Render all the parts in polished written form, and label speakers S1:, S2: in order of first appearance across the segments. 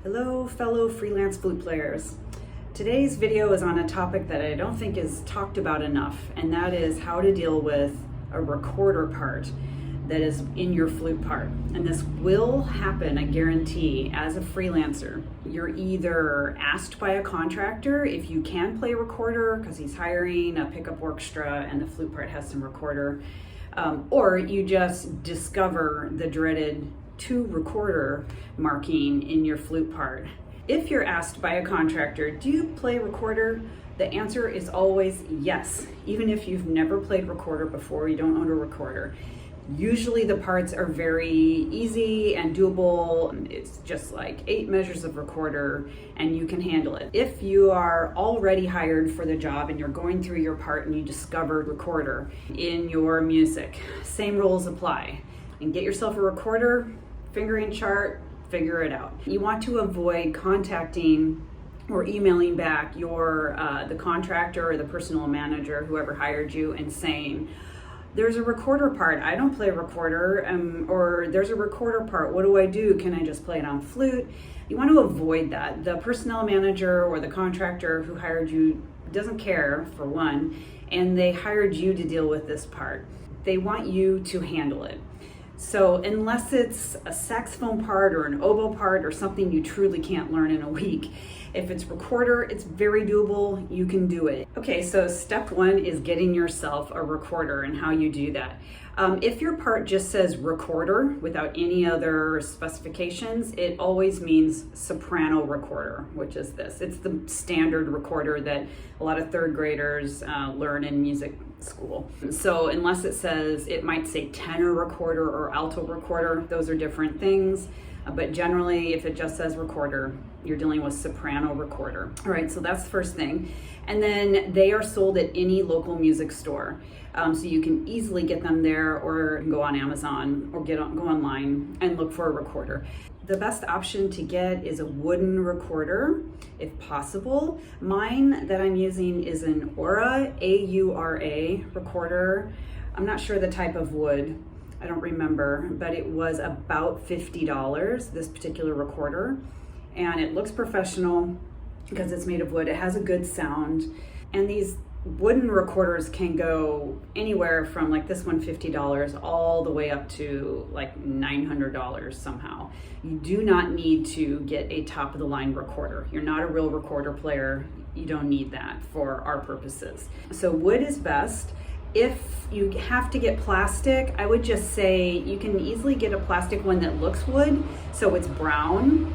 S1: Hello, fellow freelance flute players. Today's video is on a topic that I don't think is talked about enough, and that is how to deal with a recorder part that is in your flute part. And this will happen, I guarantee, as a freelancer. You're either asked by a contractor if you can play recorder because he's hiring a pickup orchestra and the flute part has some recorder, or you just discover the dreaded to recorder marking in your flute part. If you're asked by a contractor, do you play recorder? The answer is always yes. Even if you've never played recorder before, you don't own a recorder. Usually the parts are very easy and doable. It's just like 8 measures of recorder and you can handle it. If you are already hired for the job and you're going through your part and you discovered recorder in your music, same rules apply. And get yourself a recorder, fingering chart, figure it out. You want to avoid contacting or emailing back the contractor or the personal manager, whoever hired you, and saying, there's a recorder part, I don't play recorder, or there's a recorder part, what do I do? Can I just play it on flute? You want to avoid that. The personnel manager or the contractor who hired you doesn't care, for one, and they hired you to deal with this part. They want you to handle it. So unless it's a saxophone part or an oboe part or something you truly can't learn in a week, if it's recorder, it's very doable, you can do it. Okay, so step 1 is getting yourself a recorder and how you do that. If your part just says recorder without any other specifications, it always means soprano recorder, which is this. It's the standard recorder that a lot of third graders learn in music school. So unless it says, it might say tenor recorder or alto recorder, those are different things. But generally, if it just says recorder, you're dealing with soprano recorder. All right, so that's the first thing. And then they are sold at any local music store. So you can easily get them there, or go on Amazon or go online and look for a recorder. The best option to get is a wooden recorder, if possible. Mine that I'm using is an Aura, A-U-R-A recorder. I'm not sure the type of wood. I don't remember, but it was about $50, this particular recorder. And it looks professional because it's made of wood. It has a good sound. And these wooden recorders can go anywhere from, like this one, $50 all the way up to like $900 somehow. You do not need to get a top of the line recorder. You're not a real recorder player. You don't need that for our purposes. So wood is best. If you have to get plastic, I would just say you can easily get a plastic one that looks wood, so it's brown,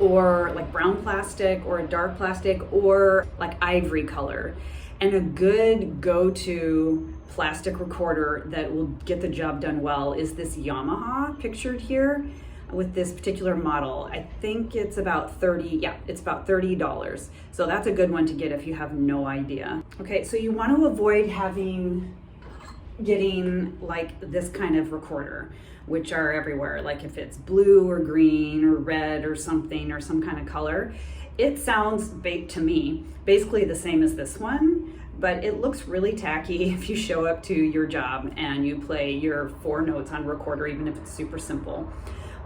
S1: or like brown plastic, or a dark plastic, or like ivory color. And a good go-to plastic recorder that will get the job done well is this Yamaha pictured here with this particular model. I think it's about $30. So that's a good one to get if you have no idea. Okay, so you want to avoid getting like this kind of recorder, which are everywhere. Like if it's blue or green or red or something, or some kind of color, it sounds to me basically the same as this one, but it looks really tacky if you show up to your job and you play your 4 notes on recorder, even if it's super simple,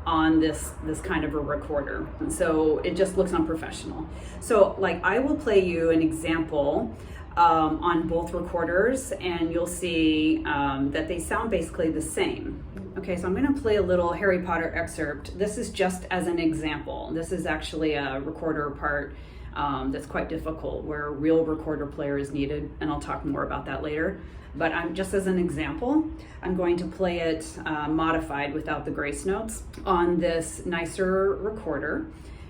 S1: on this kind of a recorder. So it just looks unprofessional. So like I will play you an example on both recorders, and you'll see that they sound basically the same. Okay, so I'm going to play a little Harry Potter excerpt. This is just as an example. This is actually a recorder part that's quite difficult, where a real recorder player is needed, and I'll talk more about that later. But just as an example, I'm going to play it modified without the grace notes on this nicer recorder,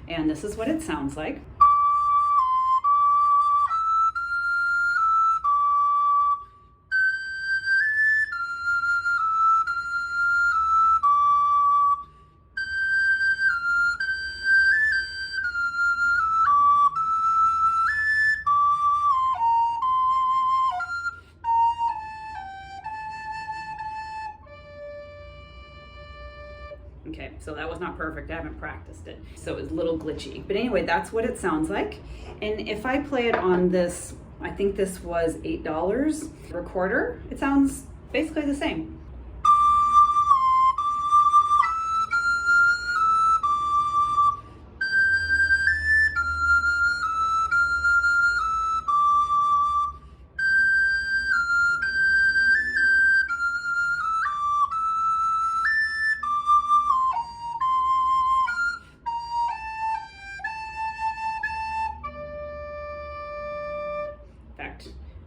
S1: and this is what it sounds like. Okay, so that was not perfect. I haven't practiced it, so it's a little glitchy. But anyway, that's what it sounds like. And if I play it on this, I think this was $8 recorder, it sounds basically the same.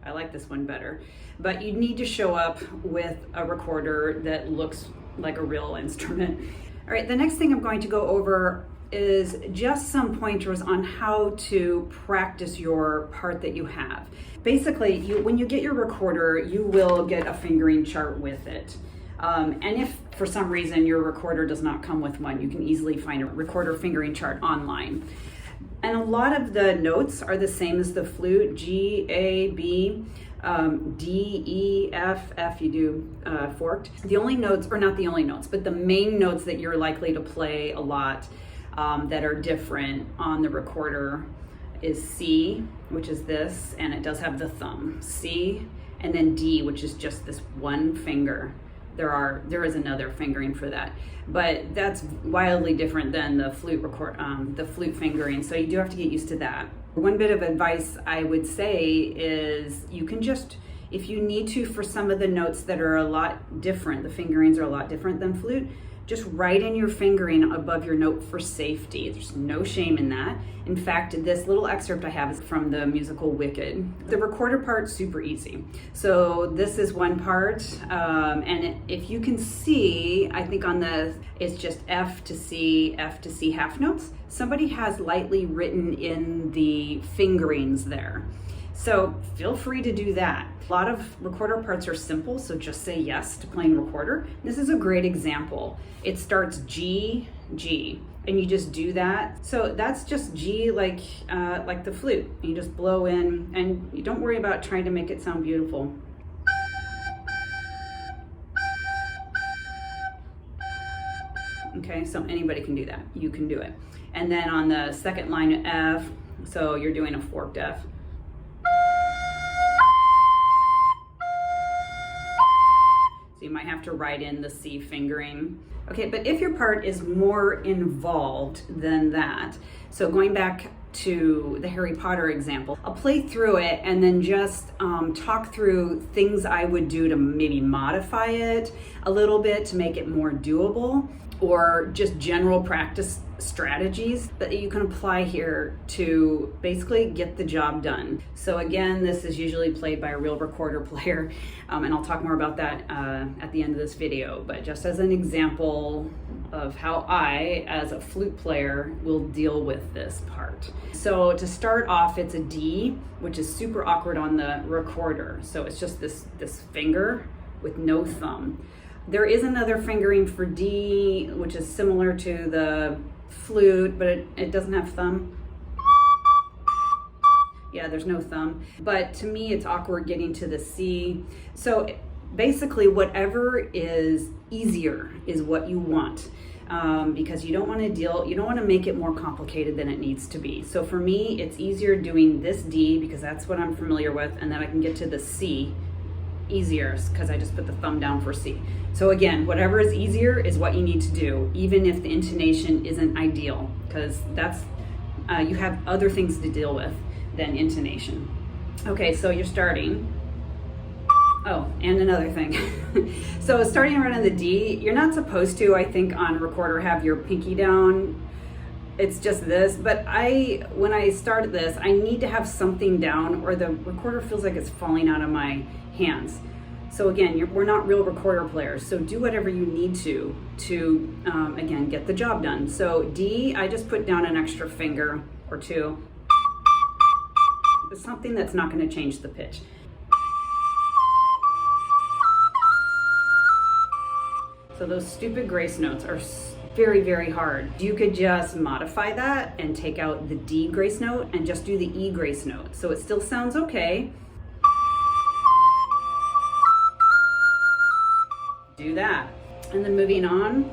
S1: I like this one better. But you need to show up with a recorder that looks like a real instrument. All right, the next thing I'm going to go over is just some pointers on how to practice your part that you have. Basically, when you get your recorder, you will get a fingering chart with it. And if for some reason your recorder does not come with one, you can easily find a recorder fingering chart online. And a lot of the notes are the same as the flute: G, A, B, D, E, F, F, you do forked. The only notes, or not the only notes, but the main notes that you're likely to play a lot that are different on the recorder is C, which is this, and it does have the thumb, C, and then D, which is just this one finger. There is another fingering for that, but that's wildly different than the flute the flute fingering. So you do have to get used to that. One bit of advice I would say is you can just, if you need to, for some of the notes that are a lot different, the fingerings are a lot different than flute, just write in your fingering above your note for safety. There's no shame in that. In fact, this little excerpt I have is from the musical Wicked. The recorder part's super easy. So this is one part, and if you can see, I think on it's just F to C half notes. Somebody has lightly written in the fingerings there. So feel free to do that. A lot of recorder parts are simple, so just say yes to playing recorder. This is a great example. It starts G, G, and you just do that. So that's just G like the flute. You just blow in, and you don't worry about trying to make it sound beautiful. Okay, so anybody can do that. You can do it. And then on the second line, F, so you're doing a forked F. So you might have to write in the C fingering. Okay, but if your part is more involved than that, so going back to the Harry Potter example, I'll play through it and then just talk through things I would do to maybe modify it a little bit to make it more doable, or just general practice strategies that you can apply here to basically get the job done. So again, this is usually played by a real recorder player, and I'll talk more about that at the end of this video, but just as an example of how I, as a flute player, will deal with this part. So to start off, it's a D, which is super awkward on the recorder. So it's just this finger with no thumb. There is another fingering for D, which is similar to the flute, but it doesn't have thumb. Yeah, there's no thumb. But to me, it's awkward getting to the C. So basically, whatever is easier is what you want, because you don't want to make it more complicated than it needs to be. So for me, it's easier doing this D because that's what I'm familiar with, and then I can get to the C easier because I just put the thumb down for C. So again, whatever is easier is what you need to do, even if the intonation isn't ideal, because that's you have other things to deal with than intonation. Okay, so you're starting. Oh, and another thing. So starting right on the D, you're not supposed to, I think, on recorder have your pinky down. It's just this, but when I started this, I need to have something down or the recorder feels like it's falling out of my hands. So again, we're not real recorder players, so do whatever you need to again, get the job done. So D, I just put down an extra finger or two. It's something that's not going to change the pitch. So those stupid grace notes are very, very hard. You could just modify that and take out the D grace note and just do the E grace note. So it still sounds okay. Do that. And then moving on,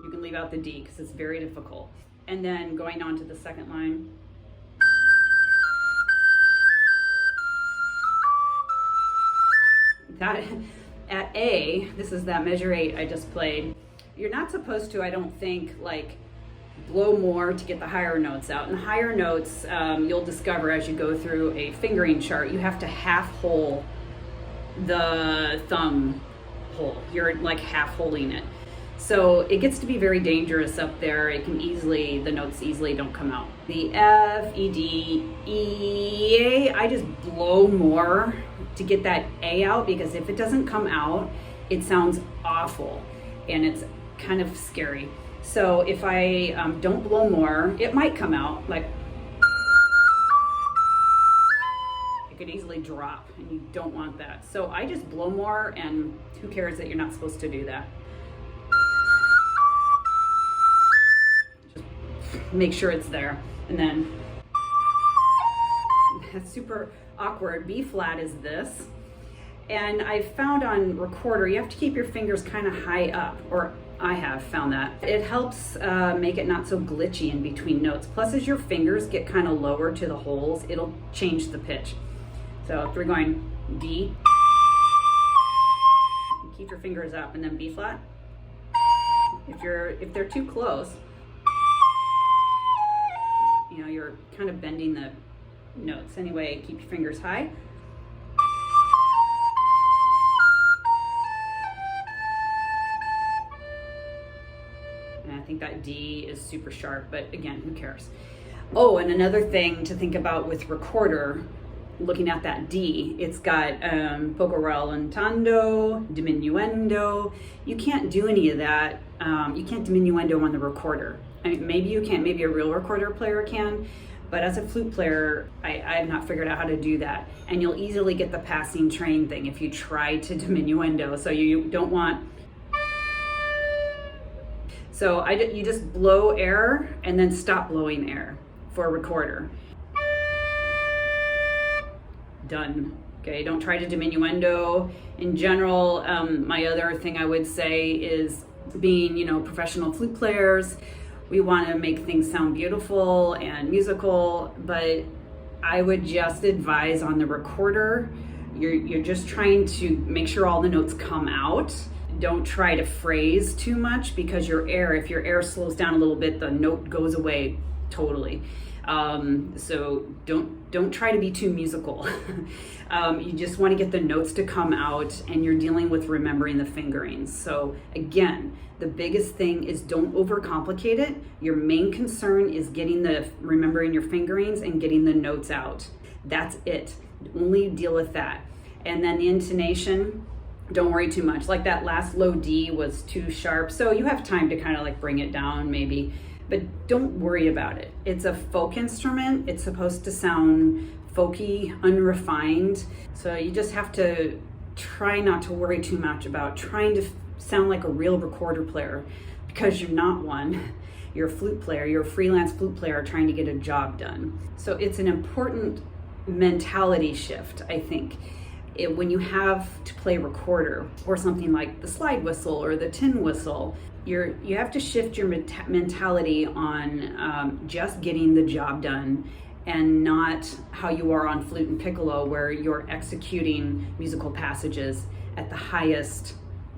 S1: you can leave out the D because it's very difficult. And then going on to the second line. That at A, this is that measure 8 I just played. You're not supposed to, I don't think, like blow more to get the higher notes out. And the higher notes, you'll discover as you go through a fingering chart, you have to half hole the thumb hole. You're like half holding it. So it gets to be very dangerous up there. It can easily, the notes easily don't come out. The F, E, D, E, A, I just blow more to get that A out, because if it doesn't come out, it sounds awful and it's kind of scary. So if I don't blow more, it might come out like, it could easily drop, and you don't want that. So I just blow more, and who cares that you're not supposed to do that? Just make sure it's there. And then that's super awkward. B flat is this. And I found on recorder, you have to keep your fingers kind of high up, or I have found that. It helps make it not so glitchy in between notes. Plus, as your fingers get kind of lower to the holes, it'll change the pitch. So if we're going D, keep your fingers up, and then B flat. If they're too close, you know, you're kind of bending the notes. Anyway, keep your fingers high. And I think that D is super sharp, but again, who cares? Oh, and another thing to think about with recorder, looking at that D, it's got poco rallentando, diminuendo. You can't do any of that. You can't diminuendo on the recorder. I mean, maybe you can, maybe a real recorder player can, but as a flute player, I have not figured out how to do that. And you'll easily get the passing train thing if you try to diminuendo. So you don't want, so you just blow air and then stop blowing air for a recorder. Done. Okay, don't try to diminuendo. In general, my other thing I would say is, being, you know, professional flute players, we want to make things sound beautiful and musical, but I would just advise on the recorder, you're just trying to make sure all the notes come out. Don't try to phrase too much, because if your air slows down a little bit, the note goes away totally. So don't try to be too musical. You just want to get the notes to come out, and you're dealing with remembering the fingerings. So again, the biggest thing is don't overcomplicate it. Your main concern is remembering your fingerings and getting the notes out. That's it. Only deal with that. And then the intonation, don't worry too much. Like that last low D was too sharp, so you have time to kind of like bring it down maybe. But don't worry about it. It's a folk instrument. It's supposed to sound folky, unrefined. So you just have to try not to worry too much about trying to sound like a real recorder player, because you're not one. You're a flute player. You're a freelance flute player trying to get a job done. So it's an important mentality shift, I think. When you have to play recorder, or something like the slide whistle or the tin whistle, you have to shift your mentality on just getting the job done, and not how you are on flute and piccolo, where you're executing musical passages at the highest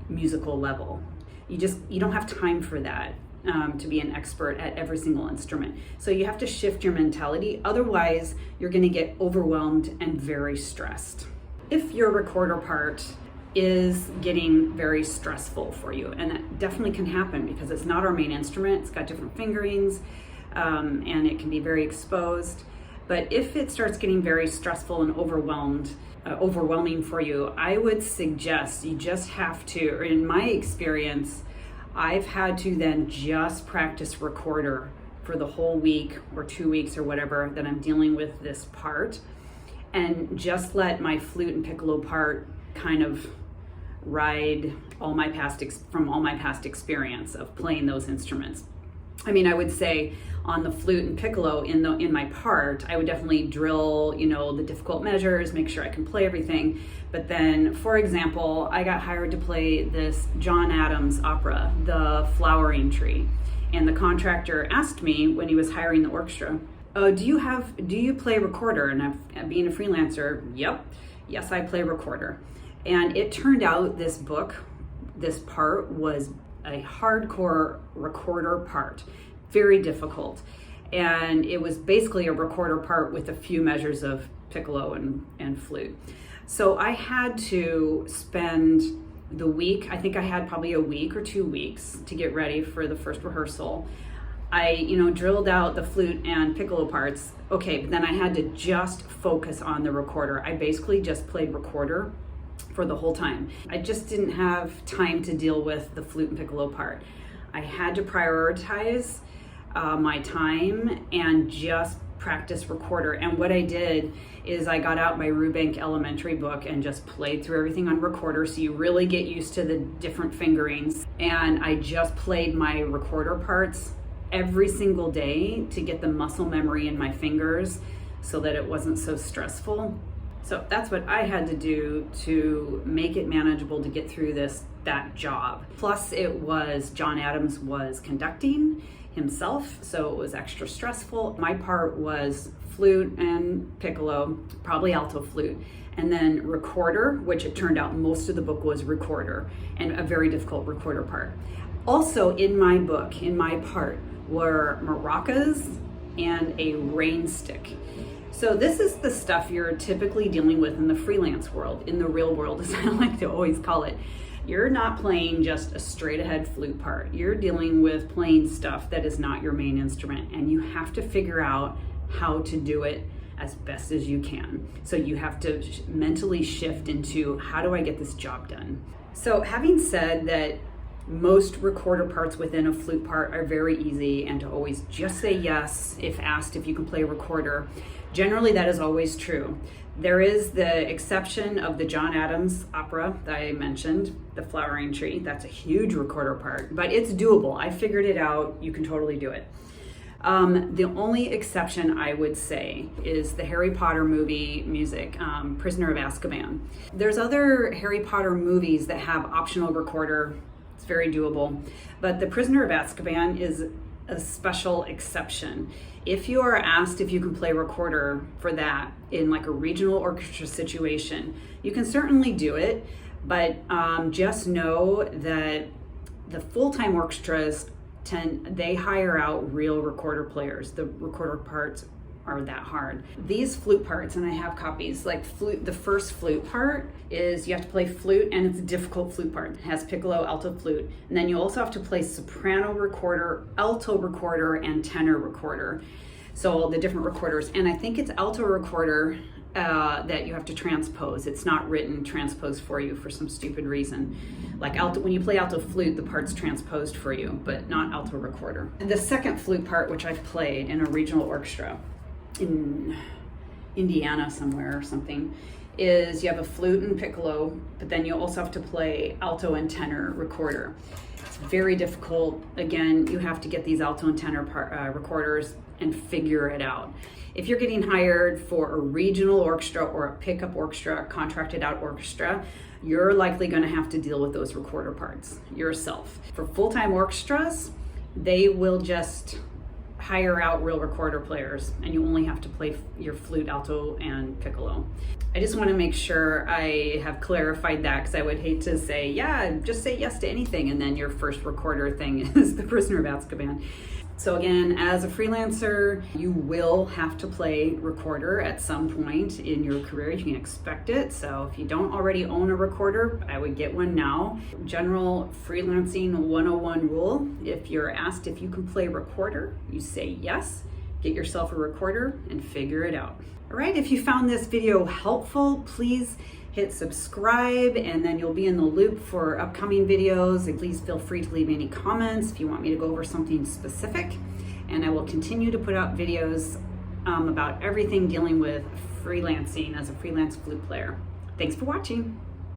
S1: musical level. You don't have time for that, to be an expert at every single instrument. So you have to shift your mentality, otherwise you're going to get overwhelmed and very stressed. If your recorder part is getting very stressful for you, and that definitely can happen because it's not our main instrument, it's got different fingerings, and it can be very exposed. But if it starts getting very stressful and overwhelming for you, I would suggest you just have to, or in my experience, I've had to then just practice recorder for the whole week or 2 weeks or whatever that I'm dealing with this part, and just let my flute and piccolo part kind of ride all my past experience of playing those instruments. I mean, I would say on the flute and piccolo in my part, I would definitely drill, the difficult measures, make sure I can play everything. But then, for example, I got hired to play this John Adams opera, The Flowering Tree. And the contractor asked me when he was hiring the orchestra, "Oh, do you play recorder?" And being a freelancer, yep, yes, I play recorder. And it turned out this part was a hardcore recorder part, very difficult. And it was basically a recorder part with a few measures of piccolo and flute. So I had to spend the week, I think I had probably a week or 2 weeks to get ready for the first rehearsal. I, drilled out the flute and piccolo parts. Okay, but then I had to just focus on the recorder. I basically just played recorder for the whole time. I just didn't have time to deal with the flute and piccolo part. I had to prioritize my time and just practice recorder. And what I did is I got out my Rubank Elementary book and just played through everything on recorder, so you really get used to the different fingerings. And I just played my recorder parts every single day to get the muscle memory in my fingers so that it wasn't so stressful. So that's what I had to do to make it manageable to get through that job. Plus John Adams was conducting himself, so it was extra stressful. My part was flute and piccolo, probably alto flute, and then recorder, which it turned out most of the book was recorder, and a very difficult recorder part. Also in my book, in my part, were maracas and a rain stick. So this is the stuff you're typically dealing with in the freelance world, in the real world, as I like to always call it. You're not playing just a straight ahead flute part. You're dealing with playing stuff that is not your main instrument, and you have to figure out how to do it as best as you can. So you have to mentally shift into, how do I get this job done? So having said that, most recorder parts within a flute part are very easy, and to always just say yes if asked if you can play recorder. Generally, that is always true. There is the exception of the John Adams opera that I mentioned, The Flowering Tree. That's a huge recorder part, but it's doable. I figured it out. You can totally do it. The only exception I would say is the Harry Potter movie music, Prisoner of Azkaban. There's other Harry Potter movies that have optional recorder. It's very doable, but the Prisoner of Azkaban is a special exception. If you are asked if you can play recorder for that in like a regional orchestra situation, you can certainly do it, but just know that the full-time orchestras they hire out real recorder players. The recorder parts are that hard. These flute parts, and I have copies, like flute, the first flute part is you have to play flute, and it's a difficult flute part. It has piccolo, alto flute, and then you also have to play soprano recorder, alto recorder, and tenor recorder. So the different recorders, and I think it's alto recorder that you have to transpose. It's not written transposed for you for some stupid reason. Like alto, when you play alto flute, the part's transposed for you, but not alto recorder. The second flute part, which I've played in a regional orchestra in Indiana somewhere or something, is you have a flute and piccolo, but then you also have to play alto and tenor recorder. It's very difficult. Again, you have to get these alto and tenor recorders and figure it out. If you're getting hired for a regional orchestra or a pickup orchestra, contracted out orchestra, you're likely going to have to deal with those recorder parts yourself. For full-time orchestras, they will just hire out real recorder players, and you only have to play your flute, alto, and piccolo. I just want to make sure I have clarified that, because I would hate to say, yeah, just say yes to anything, and then your first recorder thing is the Prisoner of Azkaban. So again, as a freelancer, you will have to play recorder at some point in your career. You can expect it. So if you don't already own a recorder, I would get one now. General freelancing 101 rule: if you're asked if you can play recorder, you say yes, get yourself a recorder and figure it out. All right, if you found this video helpful, please hit subscribe, and then you'll be in the loop for upcoming videos. And please feel free to leave any comments if you want me to go over something specific, and I will continue to put out videos about everything dealing with freelancing as a freelance flute player. Thanks for watching.